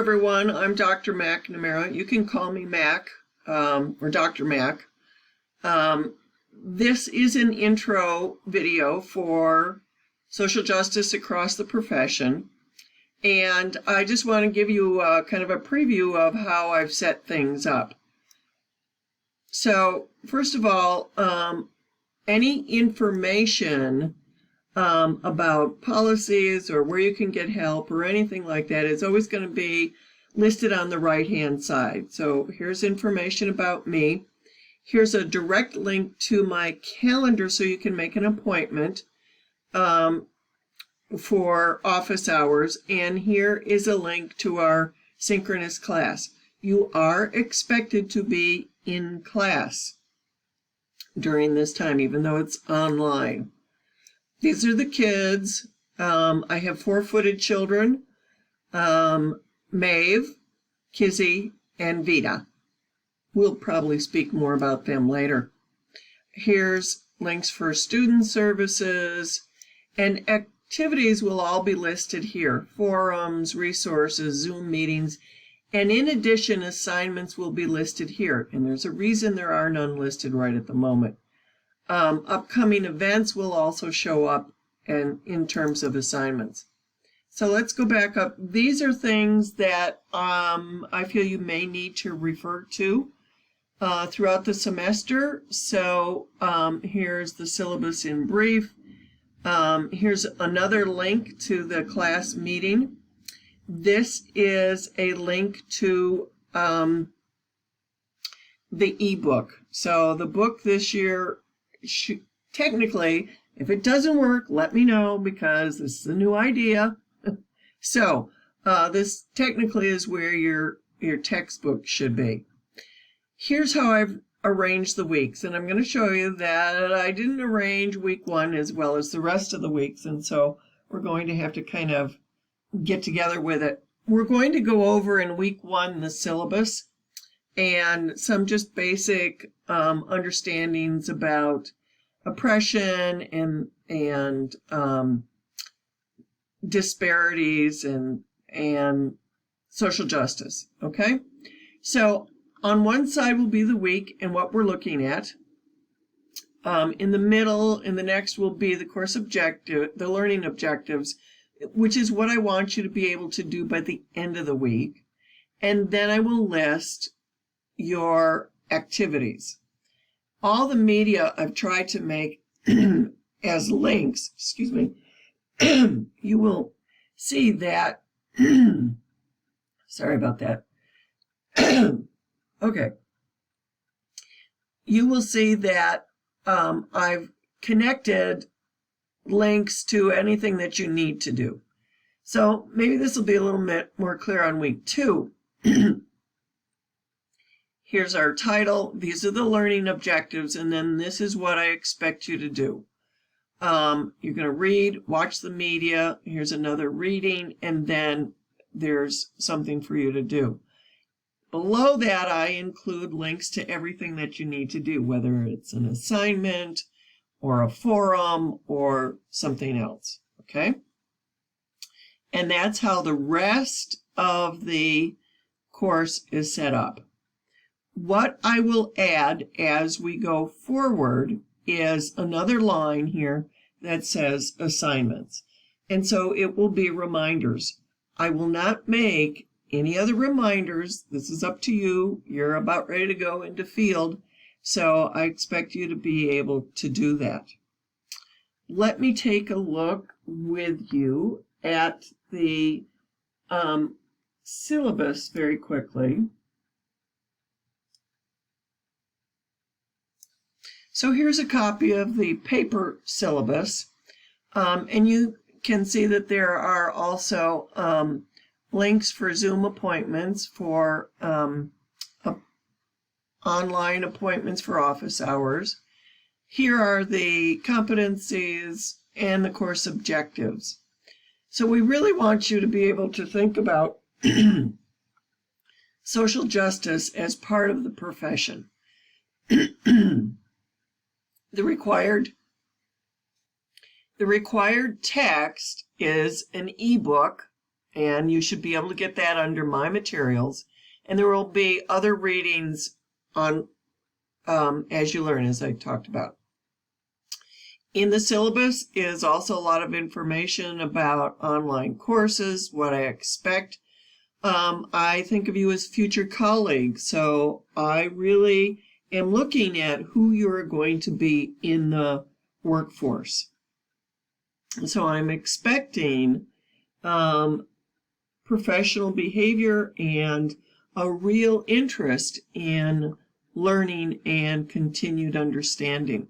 everyone, I'm Dr. McNamara. You can call me Mac or Dr. Mac. This is an intro video for social justice across the profession. And I just want to give you kind of a preview of how I've set things up. So, first of all, any information about policies or where you can get help or anything like that is always going to be listed on the right-hand side. So here's information about me. Here's a direct link to my calendar so you can make an appointment for office hours. And here is a link to our synchronous class. You are expected to be in class during this time, even though it's online. These are the kids. I have 4-footed children, Maeve, Kizzy, and Vita. We'll probably speak more about them later. Here's links for student services, and activities will all be listed here. Forums, resources, Zoom meetings, and in addition, assignments will be listed here. And there's a reason there are none listed right at the moment. Upcoming events will also show up in terms of assignments. So let's go back up. These are things that I feel you may need to refer to throughout the semester. So here's the syllabus in brief. Here's another link to the class meeting. This is a link to the ebook. So the book this year, technically, if it doesn't work, let me know because this is a new idea. So this technically is where your textbook should be. Here's how I've arranged the weeks, and I'm going to show you that I didn't arrange week 1 as well as the rest of the weeks, and so we're going to have to kind of get together with it. We're going to go over in week 1 the syllabus and some just basic understandings about oppression and disparities and social justice. Okay, so on one side will be the week and what we're looking at. In the middle, in the next, will be the course objective, the learning objectives, which is what I want you to be able to do by the end of the week. And then I will list your activities. All the media I've tried to make as links, excuse me, you will see that, sorry about that. Okay. You will see that I've connected links to anything that you need to do. So maybe this will be a little bit more clear on week 2. Here's our title. These are the learning objectives, and then this is what I expect you to do. You're going to read, watch the media. Here's another reading, and then there's something for you to do. Below that, I include links to everything that you need to do, whether it's an assignment or a forum or something else, okay? And that's how the rest of the course is set up. What I will add as we go forward is another line here that says assignments. And so it will be reminders. I will not make any other reminders. This is up to you. You're about ready to go into field, so I expect you to be able to do that. Let me take a look with you at the syllabus very quickly. So here's a copy of the paper syllabus, and you can see that there are also links for Zoom appointments, for online appointments for office hours. Here are the competencies and the course objectives. So we really want you to be able to think about social justice as part of the profession. The required text is an ebook and you should be able to get that under My Materials. And there will be other readings on As You Learn, as I talked about. In the syllabus is also a lot of information about online courses, what I expect. I think of you as future colleagues, so I really am looking at who you're going to be in the workforce. So I'm expecting professional behavior and a real interest in learning and continued understanding.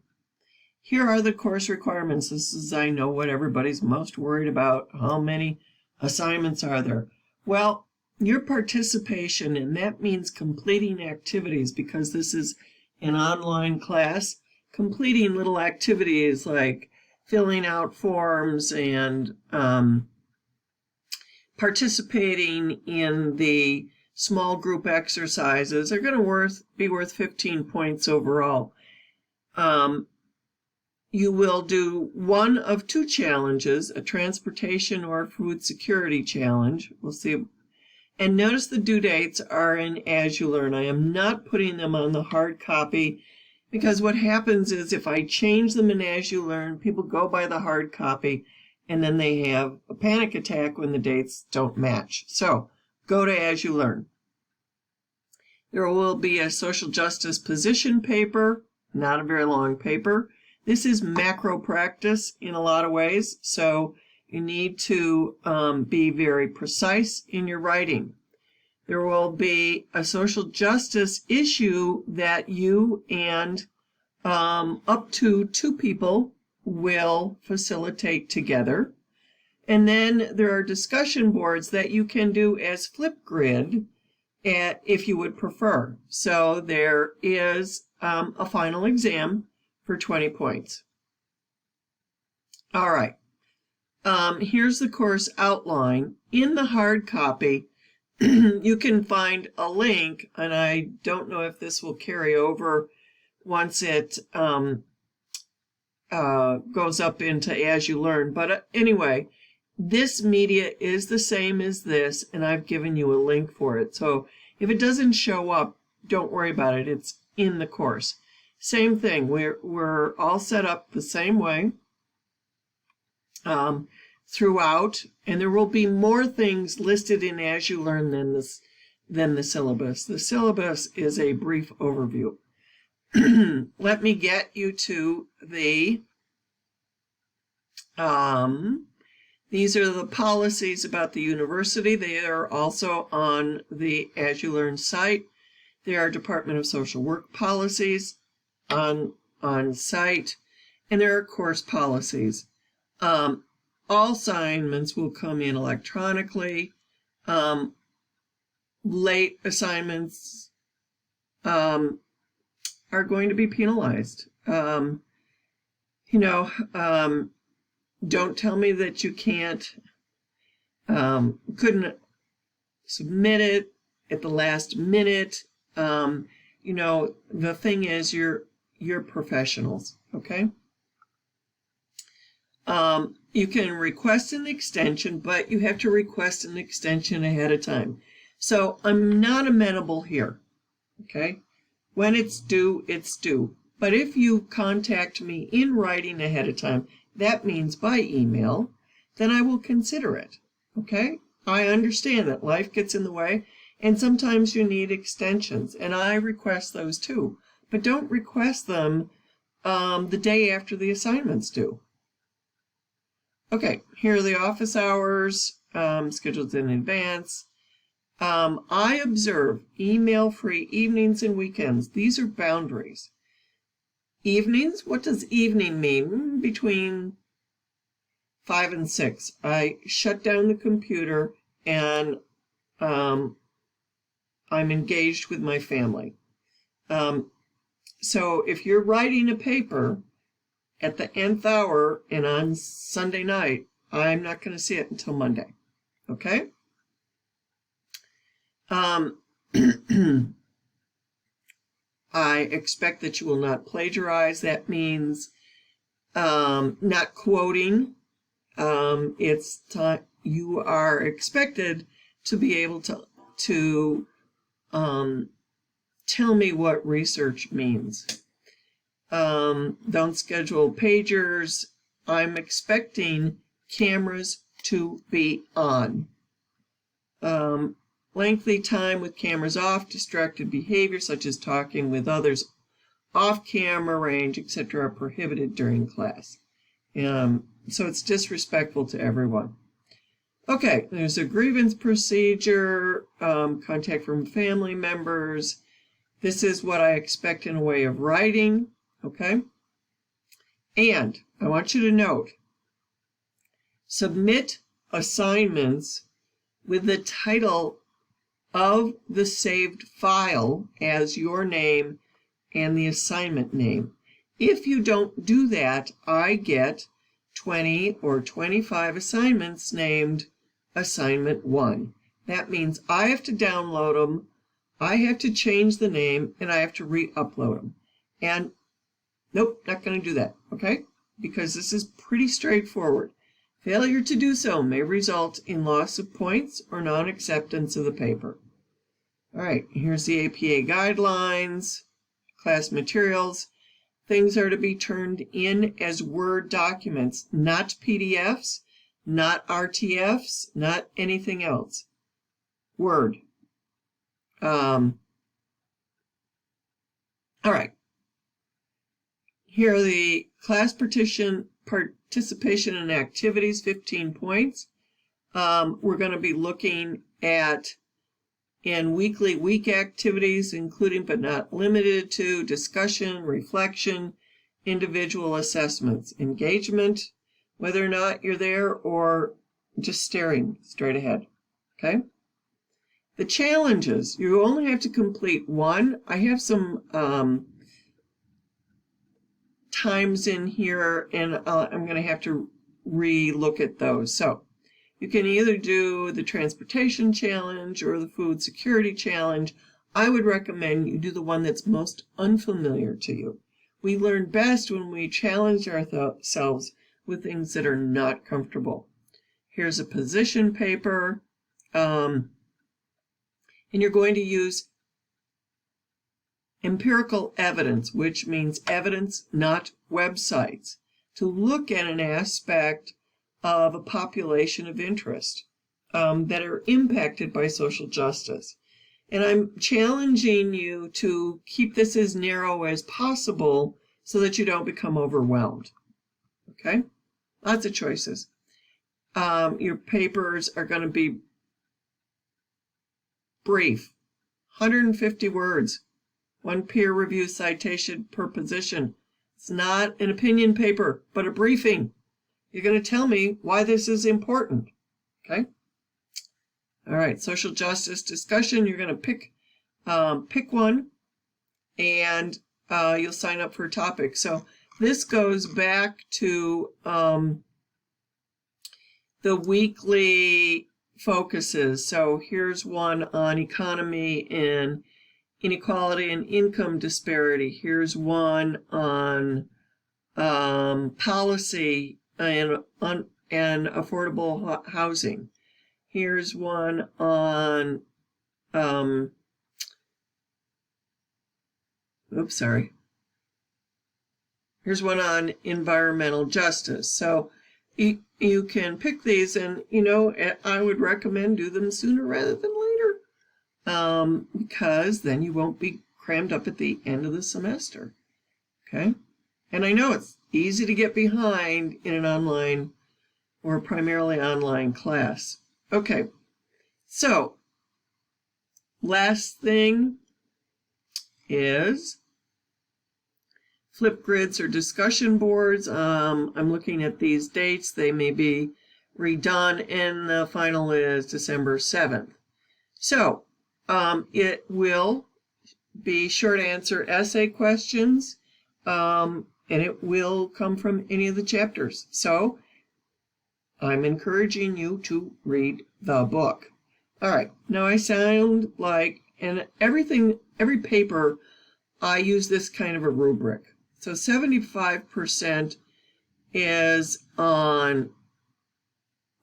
Here are the course requirements. This is, I know, what everybody's most worried about. How many assignments are there? Well, your participation, and that means completing activities, because this is an online class, completing little activities like filling out forms and participating in the small group exercises are going to be worth 15 points overall. You will do one of two challenges, a transportation or food security challenge. We'll see. And notice the due dates are in As You Learn. I am not putting them on the hard copy, because what happens is if I change them in As You Learn, people go by the hard copy, and then they have a panic attack when the dates don't match. So go to As You Learn. There will be a social justice position paper, not a very long paper. This is macro practice in a lot of ways, so you need to be very precise in your writing. There will be a social justice issue that you and up to 2 people will facilitate together. And then there are discussion boards that you can do as Flipgrid if you would prefer. So there is a final exam for 20 points. All right. Here's the course outline. In the hard copy, you can find a link, and I don't know if this will carry over once it goes up into As You Learn. But anyway, this media is the same as this, and I've given you a link for it. So if it doesn't show up, don't worry about it. It's in the course. Same thing. We're all set up the same way throughout, and there will be more things listed in As You Learn than the syllabus. The syllabus is a brief overview. Let me get you to the these are the policies about the university. They are also on the As You Learn site. There are Department of Social Work policies on site, and there are course policies. All assignments will come in electronically. Late assignments are going to be penalized. Don't tell me that you couldn't submit it at the last minute. The thing is, you're professionals, okay? You can request an extension, but you have to request an extension ahead of time. So I'm not amenable here, okay? When it's due, it's due. But if you contact me in writing ahead of time, that means by email, then I will consider it, okay? I understand that life gets in the way, and sometimes you need extensions, and I request those too. But don't request them the day after the assignment's due. Okay, here are the office hours, scheduled in advance. I observe email-free evenings and weekends. These are boundaries. Evenings, what does evening mean? Between 5 and 6. I shut down the computer and I'm engaged with my family. So if you're writing a paper at the nth hour and on Sunday night, I'm not going to see it until Monday. Okay? I expect that you will not plagiarize. That means not quoting. It's time. you are expected to be able to tell me what research means. Don't schedule pagers. I'm expecting cameras to be on. Lengthy time with cameras off, distracted behavior such as talking with others off camera, range, etc. are prohibited during class. So it's disrespectful to everyone. Okay, there's a grievance procedure, contact from family members. This is what I expect in a way of writing, okay? And I want you to note, submit assignments with the title of the saved file as your name and the assignment name. If you don't do that, I get 20 or 25 assignments named Assignment 1. That means I have to download them, I have to change the name, and I have to re-upload them. And nope, not going to do that, okay? Because this is pretty straightforward. Failure to do so may result in loss of points or non-acceptance of the paper. All right, here's the APA guidelines, class materials. Things are to be turned in as Word documents, not PDFs, not RTFs, not anything else. Word. All right. Here are the class participation in activities, 15 points. We're going to be looking at weekly week activities, including but not limited to discussion, reflection, individual assessments, engagement, whether or not you're there or just staring straight ahead. Okay? The challenges, you only have to complete one. I have some times in here, and I'm going to have to re-look at those. So you can either do the transportation challenge or the food security challenge. I would recommend you do the one that's most unfamiliar to you. We learn best when we challenge ourselves with things that are not comfortable. Here's a position paper, and you're going to use empirical evidence, which means evidence, not websites, to look at an aspect of a population of interest that are impacted by social justice. And I'm challenging you to keep this as narrow as possible so that you don't become overwhelmed. Okay? Lots of choices. Your papers are going to be brief, 150 words, one peer review citation per position. It's not an opinion paper, but a briefing. You're going to tell me why this is important. Okay? All right, social justice discussion. You're going to pick one, and you'll sign up for a topic. So this goes back to the weekly focuses. So here's one on economy and inequality and income disparity. Here's one on policy and affordable housing. Here's one on here's one on environmental justice. So you can pick these, and I would recommend do them sooner rather than later, because then you won't be crammed up at the end of the semester. Okay? And I know it's easy to get behind in an online or primarily online class. Okay, so last thing is flip grids or discussion boards. I'm looking at these dates. They may be redone, and the final is December 7th. So it will be short answer essay questions, and it will come from any of the chapters. So I'm encouraging you to read the book. All right, now I sound like, and every paper, I use this kind of a rubric. So 75% is on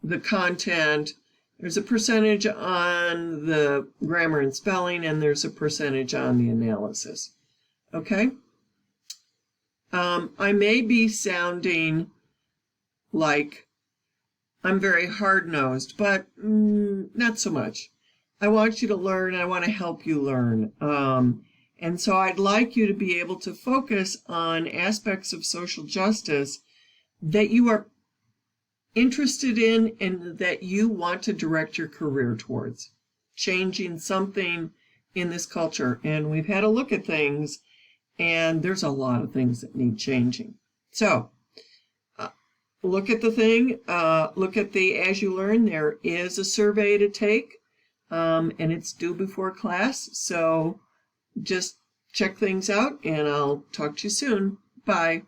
the content. There's a percentage on the grammar and spelling, and there's a percentage on the analysis. Okay? I may be sounding like I'm very hard-nosed, but not so much. I want you to learn. I want to help you learn. And so I'd like you to be able to focus on aspects of social justice that you are interested in and that you want to direct your career towards, changing something in this culture. And we've had a look at things, and there's a lot of things that need changing. So look at the thing, look at the ASULearn. There is a survey to take, and it's due before class. So just check things out, and I'll talk to you soon. Bye.